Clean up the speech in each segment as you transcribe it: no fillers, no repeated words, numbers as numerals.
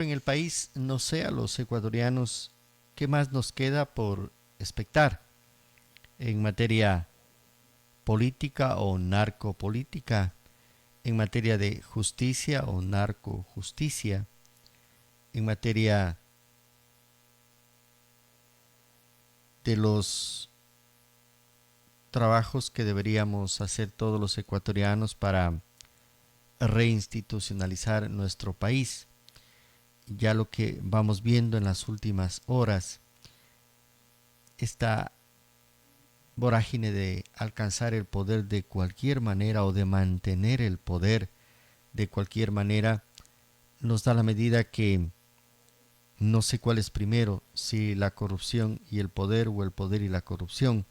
en el país, no sé, a los ecuatorianos, ¿qué más nos queda por expectar en materia política o narcopolítica, en materia de justicia o narcojusticia, en materia de los trabajos que deberíamos hacer todos los ecuatorianos para reinstitucionalizar nuestro país? Ya lo que vamos viendo en las últimas horas, esta vorágine de alcanzar el poder de cualquier manera o de mantener el poder de cualquier manera, nos da la medida que no sé cuál es primero, si la corrupción y el poder o el poder y la corrupción,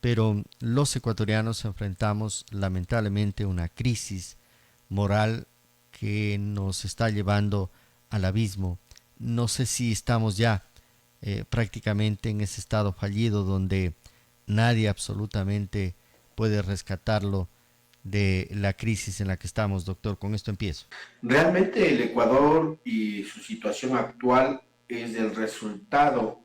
pero los ecuatorianos enfrentamos lamentablemente una crisis moral que nos está llevando al abismo. No sé si estamos ya prácticamente en ese estado fallido donde nadie absolutamente puede rescatarlo de la crisis en la que estamos, doctor. Con esto empiezo. Realmente el Ecuador y su situación actual es el resultado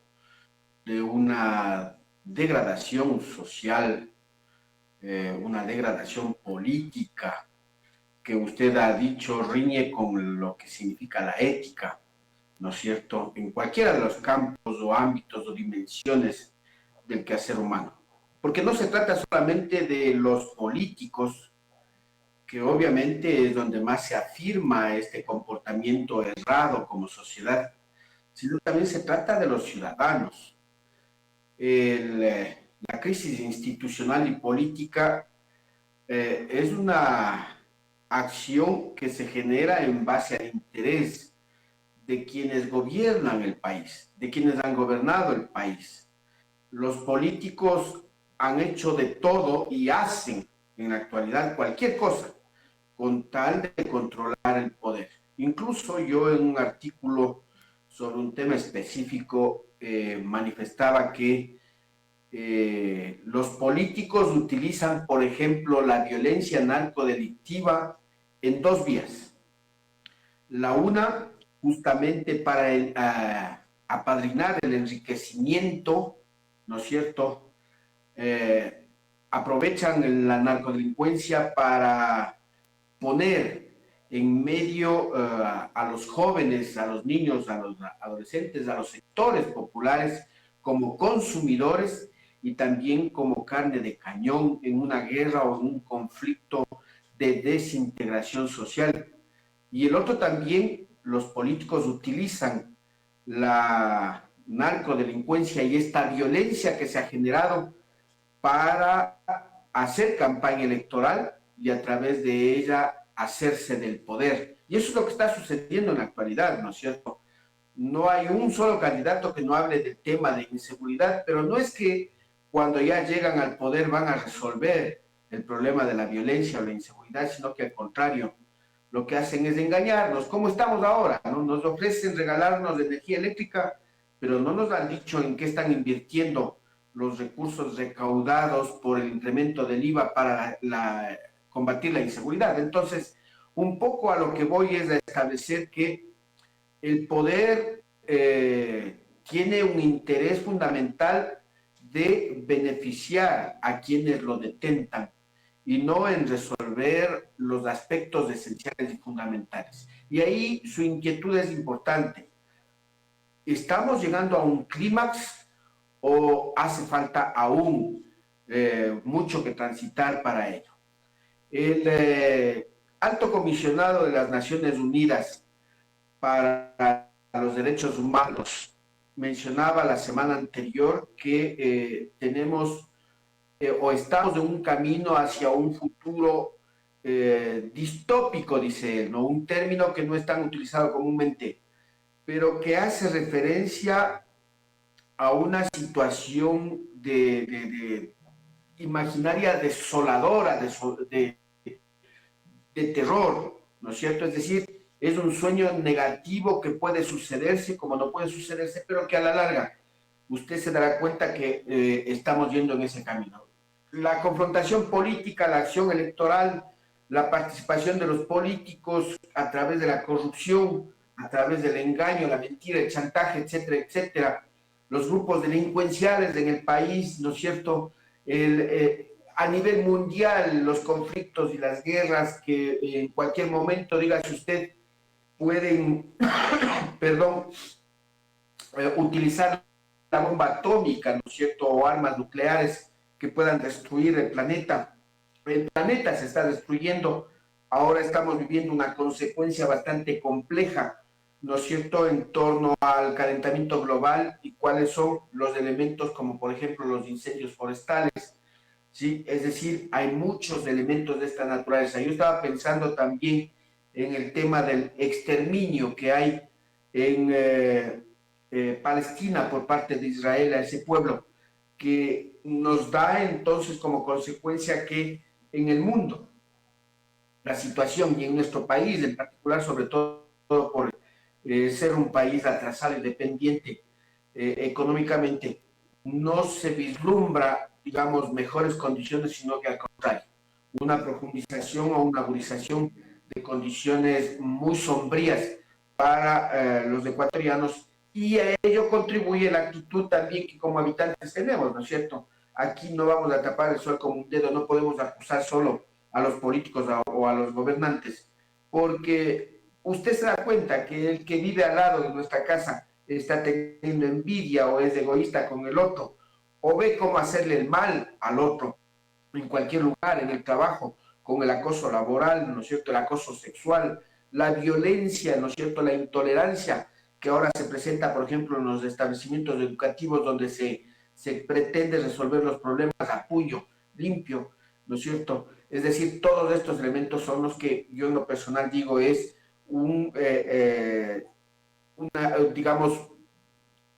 de una degradación social, una degradación política que usted ha dicho riñe con lo que significa la ética, ¿no es cierto?, en cualquiera de los campos o ámbitos o dimensiones del quehacer humano. Porque no se trata solamente de los políticos, que obviamente es donde más se afirma este comportamiento errado como sociedad, sino también se trata de los ciudadanos. La crisis institucional y política es una acción que se genera en base al interés de quienes gobiernan el país, de quienes han gobernado el país. Los políticos han hecho de todo y hacen en la actualidad cualquier cosa con tal de controlar el poder. Incluso yo en un artículo sobre un tema específico manifestaba que los políticos utilizan, por ejemplo, la violencia narcodelictiva en dos vías. La una, justamente para apadrinar el enriquecimiento, ¿no es cierto? Eh, Aprovechan la narcodelincuencia para poner en medio a los jóvenes, a los niños, a los adolescentes, a los sectores populares como consumidores y también como carne de cañón en una guerra o en un conflicto de desintegración social. Y el otro también, los políticos utilizan la narcodelincuencia y esta violencia que se ha generado para hacer campaña electoral y a través de ella hacerse del poder. Y eso es lo que está sucediendo en la actualidad, ¿no es cierto? No hay un solo candidato que no hable del tema de inseguridad, pero no es que cuando ya llegan al poder van a resolver el problema de la violencia o la inseguridad, sino que al contrario, lo que hacen es engañarnos. ¿Cómo estamos ahora? ¿No? Nos ofrecen regalarnos energía eléctrica, pero no nos han dicho en qué están invirtiendo los recursos recaudados por el incremento del IVA para combatir la inseguridad. Entonces, un poco a lo que voy es a establecer que el poder tiene un interés fundamental de beneficiar a quienes lo detentan y no en resolver los aspectos esenciales y fundamentales. Y ahí su inquietud es importante. ¿Estamos llegando a un clímax o hace falta aún mucho que transitar para ello? El alto comisionado de las Naciones Unidas para los Derechos Humanos mencionaba la semana anterior que tenemos o estamos en un camino hacia un futuro distópico, dice él, ¿no? Un término que no es tan utilizado comúnmente, pero que hace referencia a una situación de imaginaria desoladora, de terror, ¿no es cierto? Es decir, es un sueño negativo que puede sucederse como no puede sucederse, pero que a la larga usted se dará cuenta que estamos yendo en ese camino. La confrontación política, la acción electoral, la participación de los políticos a través de la corrupción a través del engaño, la mentira, el chantaje, etcétera, etcétera. Los grupos delincuenciales en el país, ¿no es cierto? A nivel mundial, los conflictos y las guerras que en cualquier momento, dígase usted, pueden, perdón, utilizar la bomba atómica, ¿no es cierto?, o armas nucleares que puedan destruir el planeta. El planeta se está destruyendo, ahora estamos viviendo una consecuencia bastante compleja, ¿no es cierto?, en torno al calentamiento global y cuáles son los elementos como por ejemplo los incendios forestales, ¿sí? Es decir, hay muchos elementos de esta naturaleza. Yo estaba pensando también en el tema del exterminio que hay en Palestina por parte de Israel a ese pueblo, que nos da entonces como consecuencia que en el mundo la situación y en nuestro país en particular, sobre todo por ser un país atrasado y dependiente económicamente, no se vislumbra, digamos, mejores condiciones, sino que al contrario, una profundización o una agudización de condiciones muy sombrías para los ecuatorianos, y a ello contribuye la actitud también que como habitantes tenemos, ¿no es cierto? Aquí no vamos a tapar el sol con un dedo, no podemos acusar solo a los políticos o a los gobernantes, porque usted se da cuenta que el que vive al lado de nuestra casa está teniendo envidia o es egoísta con el otro, o ve cómo hacerle el mal al otro en cualquier lugar, en el trabajo, con el acoso laboral, ¿no es cierto?, el acoso sexual, la violencia, ¿no es cierto?, la intolerancia que ahora se presenta, por ejemplo, en los establecimientos educativos donde se pretende resolver los problemas a puño limpio, ¿no es cierto? Es decir, todos estos elementos son los que yo en lo personal digo es digamos,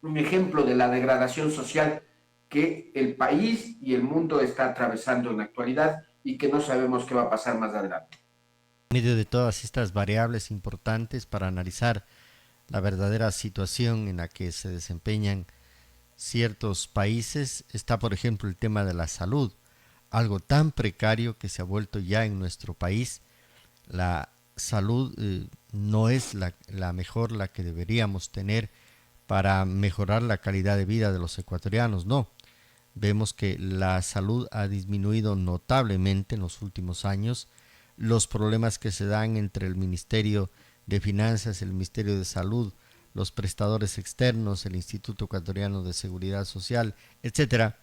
un ejemplo de la degradación social que el país y el mundo está atravesando en la actualidad y que no sabemos qué va a pasar más adelante. En medio de todas estas variables importantes para analizar la verdadera situación en la que se desempeñan ciertos países está, por ejemplo, el tema de la salud, algo tan precario que se ha vuelto ya en nuestro país. La salud no es la mejor, la que deberíamos tener para mejorar la calidad de vida de los ecuatorianos, no. Vemos que la salud ha disminuido notablemente en los últimos años. Los problemas que se dan entre el Ministerio de Finanzas, el Ministerio de Salud, los prestadores externos, el Instituto Ecuatoriano de Seguridad Social, etcétera,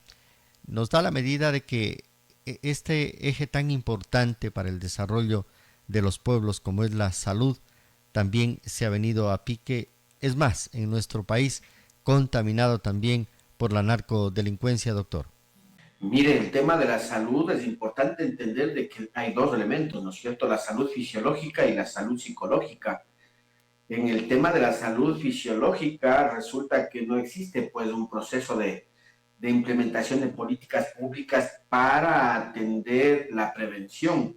nos da la medida de que este eje tan importante para el desarrollo de los pueblos como es la salud también se ha venido a pique, es más, en nuestro país contaminado también por la narcodelincuencia, doctor. Mire, el tema de la salud es importante entender de que hay dos elementos, ¿no es cierto? La salud fisiológica y la salud psicológica. En el tema de la salud fisiológica resulta que no existe pues un proceso de implementación de políticas públicas para atender la prevención,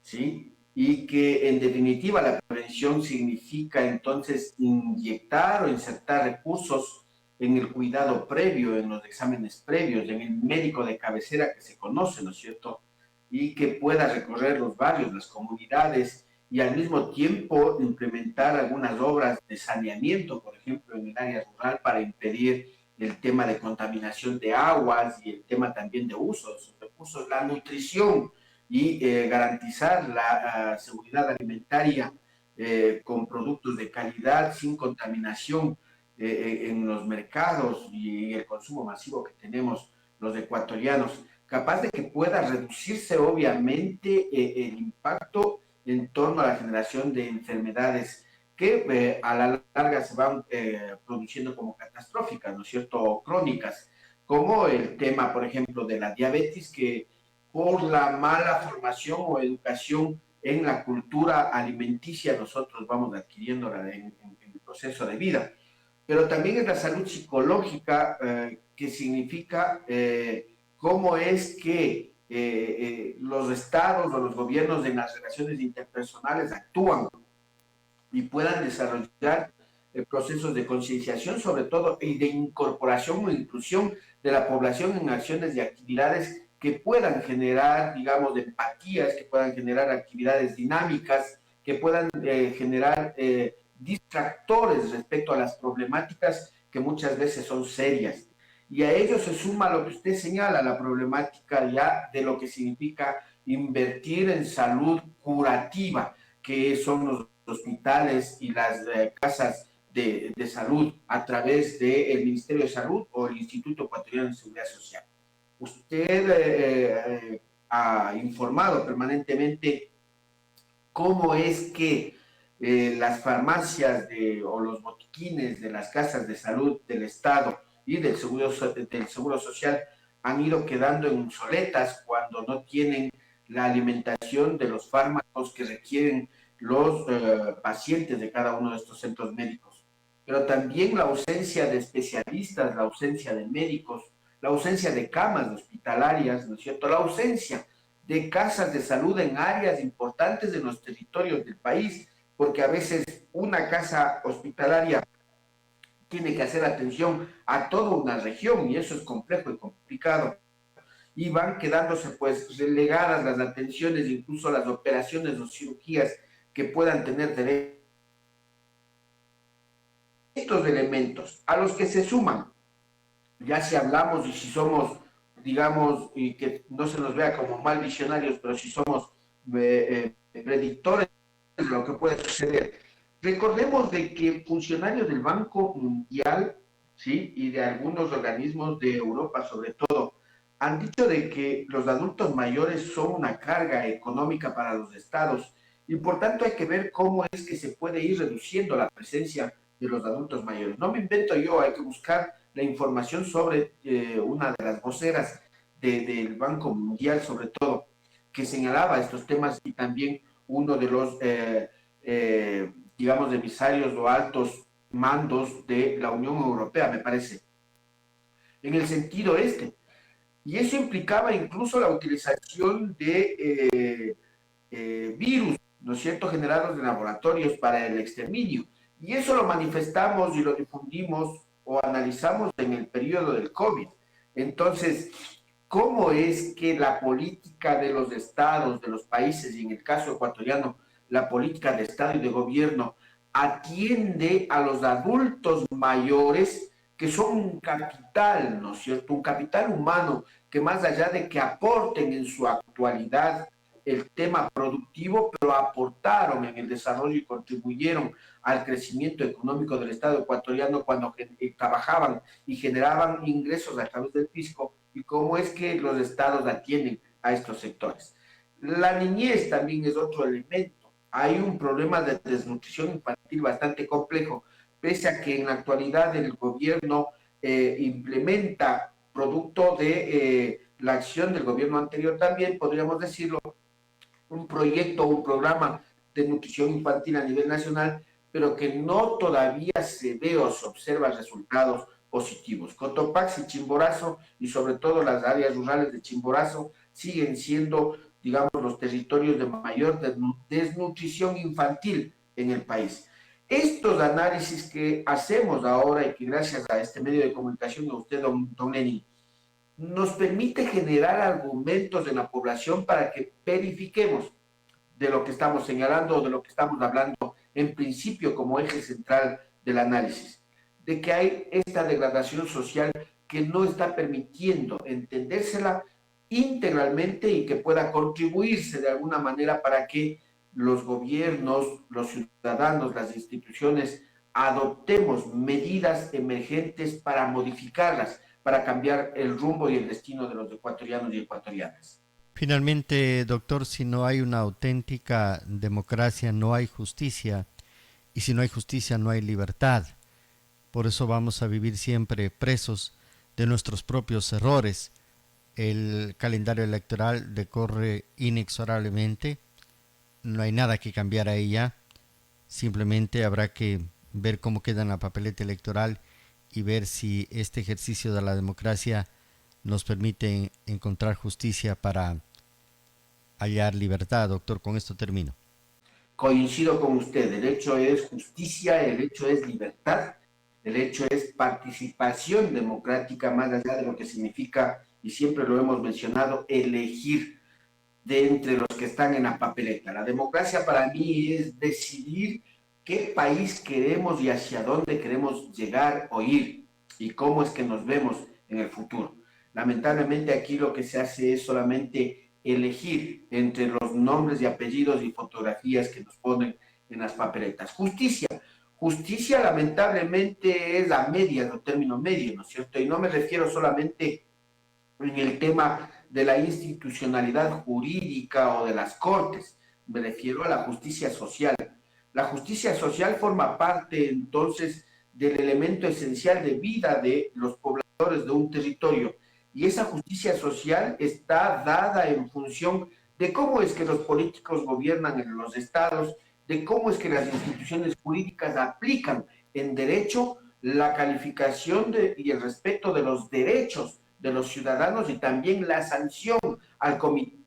¿sí? Y que en definitiva la prevención significa entonces inyectar o insertar recursos en el cuidado previo, en los exámenes previos, en el médico de cabecera que se conoce, ¿no es cierto? Y que pueda recorrer los barrios, las comunidades y al mismo tiempo implementar algunas obras de saneamiento, por ejemplo, en el área rural para impedir el tema de contaminación de aguas y el tema también de usos, recursos, la nutrición y garantizar la seguridad alimentaria con productos de calidad, sin contaminación en los mercados y el consumo masivo que tenemos los ecuatorianos, capaz de que pueda reducirse obviamente el impacto en torno a la generación de enfermedades que a la larga se van produciendo como catastróficas, ¿no es cierto?, o crónicas, como el tema, por ejemplo, de la diabetes, que por la mala formación o educación en la cultura alimenticia nosotros vamos adquiriendo en el proceso de vida. Pero también es la salud psicológica, que significa cómo es que los estados o los gobiernos en las relaciones interpersonales actúan y puedan desarrollar procesos de concienciación sobre todo y de incorporación o inclusión de la población en acciones y actividades que puedan generar, digamos, empatías, que puedan generar actividades dinámicas, que puedan generar distractores respecto a las problemáticas que muchas veces son serias. Y a ello se suma lo que usted señala, la problemática ya de lo que significa invertir en salud curativa, que son los hospitales y las casas de salud a través del Ministerio de Salud o el Instituto Ecuatoriano de Seguridad Social. Usted ha informado permanentemente cómo es que las farmacias o los botiquines de las casas de salud del Estado y del seguro Social han ido quedando obsoletas cuando no tienen la alimentación de los fármacos que requieren los pacientes de cada uno de estos centros médicos. Pero también la ausencia de especialistas, la ausencia de médicos, la ausencia de camas hospitalarias, ¿no es cierto? La ausencia de casas de salud en áreas importantes de los territorios del país, porque a veces una casa hospitalaria tiene que hacer atención a toda una región y eso es complejo y complicado. Y van quedándose pues relegadas las atenciones, incluso las operaciones o cirugías que puedan tener derecho. Estos elementos a los que se suman, ya si hablamos y si somos, digamos, y que no se nos vea como mal visionarios, pero si somos predictores de lo que puede suceder. Recordemos de que funcionarios del Banco Mundial, ¿sí? Y de algunos organismos de Europa sobre todo, han dicho de que los adultos mayores son una carga económica para los estados y por tanto hay que ver cómo es que se puede ir reduciendo la presencia de los adultos mayores. No me invento yo, hay que buscar la información sobre una de las voceras del Banco Mundial, sobre todo, que señalaba estos temas y también uno de los, digamos, emisarios o altos mandos de la Unión Europea, me parece, en el sentido este. Y eso implicaba incluso la utilización de virus, ¿no es cierto?, generados en laboratorios para el exterminio. Y eso lo manifestamos y lo difundimos o analizamos en el periodo del COVID. Entonces, ¿cómo es que la política de los estados, de los países, y en el caso ecuatoriano, la política de estado y de gobierno, atiende a los adultos mayores que son un capital, ¿no es cierto?, un capital humano que más allá de que aporten en su actualidad el tema productivo, pero aportaron en el desarrollo y contribuyeron al crecimiento económico del Estado ecuatoriano cuando trabajaban y generaban ingresos a través del fisco, y cómo es que los estados atienden a estos sectores. La niñez también es otro elemento. Hay un problema de desnutrición infantil bastante complejo, pese a que en la actualidad el gobierno implementa, producto de la acción del gobierno anterior también, podríamos decirlo, un proyecto, un programa de nutrición infantil a nivel nacional, pero que no todavía se ve o se observa resultados positivos. Cotopaxi y Chimborazo, y sobre todo las áreas rurales de Chimborazo, siguen siendo, digamos, los territorios de mayor desnutrición infantil en el país. Estos análisis que hacemos ahora y que gracias a este medio de comunicación, a usted, don Lenin, nos permite generar argumentos en la población para que verifiquemos de lo que estamos señalando o de lo que estamos hablando en principio como eje central del análisis, de que hay esta degradación social que no está permitiendo entendérsela integralmente y que pueda contribuirse de alguna manera para que los gobiernos, los ciudadanos, las instituciones adoptemos medidas emergentes para modificarlas, para cambiar el rumbo y el destino de los ecuatorianos y ecuatorianas. Finalmente, doctor, si no hay una auténtica democracia, no hay justicia, y si no hay justicia, no hay libertad. Por eso vamos a vivir siempre presos de nuestros propios errores. El calendario electoral decorre inexorablemente, no hay nada que cambiar a ella, simplemente habrá que ver cómo queda en la papeleta electoral y ver si este ejercicio de la democracia nos permite encontrar justicia para hallar libertad. Doctor, con esto termino. Coincido con usted, el hecho es justicia, el hecho es libertad, el hecho es participación democrática, más allá de lo que significa, y siempre lo hemos mencionado, elegir de entre los que están en la papeleta. La democracia para mí es decidir qué país queremos y hacia dónde queremos llegar o ir y cómo es que nos vemos en el futuro. Lamentablemente aquí lo que se hace es solamente elegir entre los nombres y apellidos y fotografías que nos ponen en las papeletas. Justicia. Justicia lamentablemente es a medias, o término medio, ¿no es cierto? Y no me refiero solamente en el tema de la institucionalidad jurídica o de las cortes, me refiero a la justicia social. La justicia social forma parte entonces del elemento esencial de vida de los pobladores de un territorio y esa justicia social está dada en función de cómo es que los políticos gobiernan en los estados, de cómo es que las instituciones jurídicas aplican en derecho la calificación y el respeto de los derechos de los ciudadanos y también la sanción al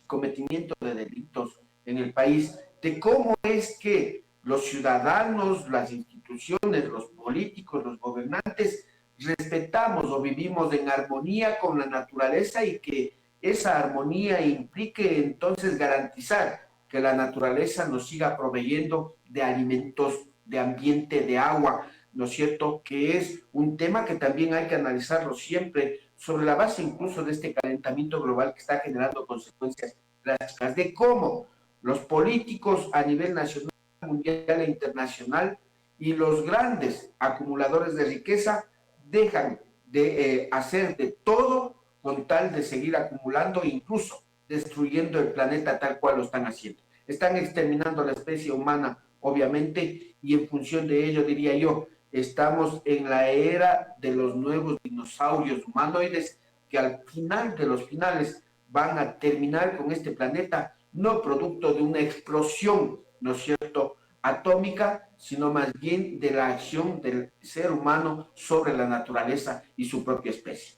cometimiento de delitos en el país, de cómo es que los ciudadanos, las instituciones, los políticos, los gobernantes, respetamos o vivimos en armonía con la naturaleza y que esa armonía implique entonces garantizar que la naturaleza nos siga proveyendo de alimentos, de ambiente, de agua, ¿no es cierto? Que es un tema que también hay que analizarlo siempre sobre la base incluso de este calentamiento global que está generando consecuencias drásticas, de cómo los políticos a nivel nacional, mundial e internacional y los grandes acumuladores de riqueza dejan de hacer de todo con tal de seguir acumulando, incluso destruyendo el planeta tal cual lo están haciendo. Están exterminando a la especie humana, obviamente, y en función de ello, diría yo, estamos en la era de los nuevos dinosaurios humanoides que al final de los finales van a terminar con este planeta, no producto de una explosión, ¿no es cierto?, atómica, sino más bien de la acción del ser humano sobre la naturaleza y su propia especie.